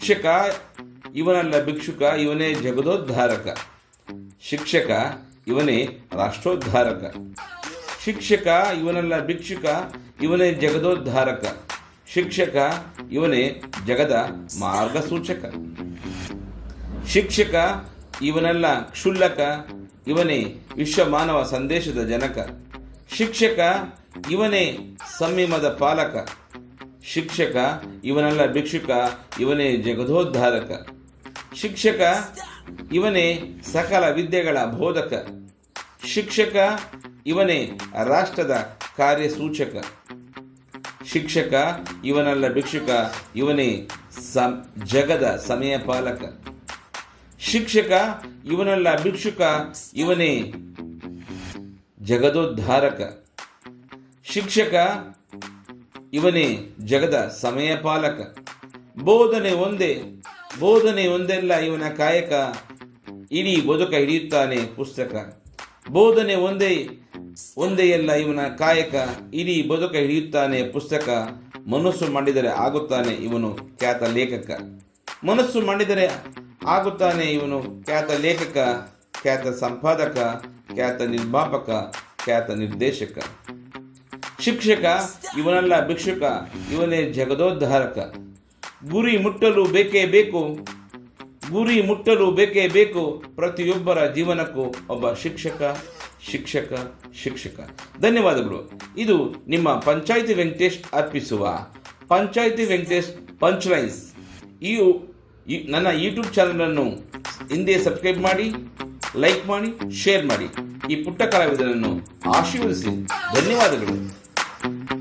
ಶಿಕ್ಷಕ ಇವನಲ್ಲ ಭಿಕ್ಷುಕ, ಇವನೇ ಜಗದೋದ್ಧಾರಕ. ಶಿಕ್ಷಕ ಇವನೇ ರಾಷ್ಟ್ರೋದ್ಧಾರಕ. ಶಿಕ್ಷಕ ಇವನಲ್ಲ ಭಿಕ್ಷುಕ, ಇವನೇ ಜಗದೋದ್ಧಾರಕ. ಶಿಕ್ಷಕ ಇವನೇ ಜಗದ ಮಾರ್ಗಸೂಚಕ. ಶಿಕ್ಷಕ ಇವನಲ್ಲ ಕ್ಷುಲ್ಲಕ, ಇವನೇ ವಿಶ್ವ ಮಾನವ ಸಂದೇಶದ ಜನಕ. ಶಿಕ್ಷಕ ಇವನೇ ಸಂಯಮದ ಪಾಲಕ. ಶಿಕ್ಷಕ ಇವನಲ್ಲ ಭಿಕ್ಷುಕ, ಇವನೇ ಜಗದೋದ್ಧಾರಕ. ಶಿಕ್ಷಕ ಇವನೇ ಸಕಲ ವಿದ್ಯೆಗಳ ಬೋಧಕ. ಶಿಕ್ಷಕ ಇವನೇ ರಾಷ್ಟ್ರದ ಕಾರ್ಯಸೂಚಕ. ಶಿಕ್ಷಕ ಇವನಲ್ಲ ಭಿಕ್ಷುಕ, ಇವನೇ ಜಗದ ಸಮಯ ಪಾಲಕ. ಶಿಕ್ಷಕ ಇವನಲ್ಲ ಭಿಕ್ಷುಕ, ಇವನೇ ಜಗದೋದ್ಧಾರಕ. ಶಿಕ್ಷಕ ಇವನೇ ಜಗದ ಸಮಯ ಪಾಲಕ. ಬೋಧನೆ ಒಂದೆಲ್ಲ ಇವನ ಕಾಯಕ, ಇಡೀ ಬದುಕ ಹಿಡಿಯುತ್ತಾನೆ ಪುಸ್ತಕ. ಬೋಧನೆ ಒಂದೇ ಎಲ್ಲ ಇವನ ಕಾಯಕ, ಇಡೀ ಬದುಕ ಹಿಡಿಯುತ್ತಾನೆ ಪುಸ್ತಕ. ಮನಸ್ಸು ಮಾಡಿದರೆ ಆಗುತ್ತಾನೆ ಇವನು ಖ್ಯಾತ ಲೇಖಕ. ಮನಸ್ಸು ಮಾಡಿದರೆ ಆಗುತ್ತಾನೆ ಇವನು ಖ್ಯಾತ ಲೇಖಕ, ಖ್ಯಾತ ಸಂಪಾದಕ, ಖ್ಯಾತ ನಿರ್ಮಾಪಕ, ಖ್ಯಾತ ನಿರ್ದೇಶಕ. ಶಿಕ್ಷಕ ಇವನಲ್ಲ ಭಿಕ್ಷುಕ, ಇವನೇ ಜಗದೋದ್ಧಾರಕ. ಗುರಿ ಮುಟ್ಟಲು ಬೇಕೇ ಬೇಕು ಪ್ರತಿಯೊಬ್ಬರ ಜೀವನಕ್ಕೂ ಒಬ್ಬ ಶಿಕ್ಷಕ. ಧನ್ಯವಾದಗಳು. ಇದು ನಿಮ್ಮ ಪಂಚಾಯಿತಿ ವೆಂಕಟೇಶ್ ಅರ್ಪಿಸುವ ಪಂಚಾಯಿತಿ ವೆಂಕಟೇಶ್ ಪಂಚ್ಲೈನ್ಸ್. ನನ್ನ ಯೂಟ್ಯೂಬ್ ಚಾನಲನ್ನು ಹಿಂದೆ ಸಬ್ಸ್ಕ್ರೈಬ್ ಮಾಡಿ, ಲೈಕ್ ಮಾಡಿ, ಶೇರ್ ಮಾಡಿ. ಈ ಪುಟ್ಟ ಕಲಾವಿದನನ್ನು ಆಶೀರ್ವದಿಸಿ. ಧನ್ಯವಾದಗಳು.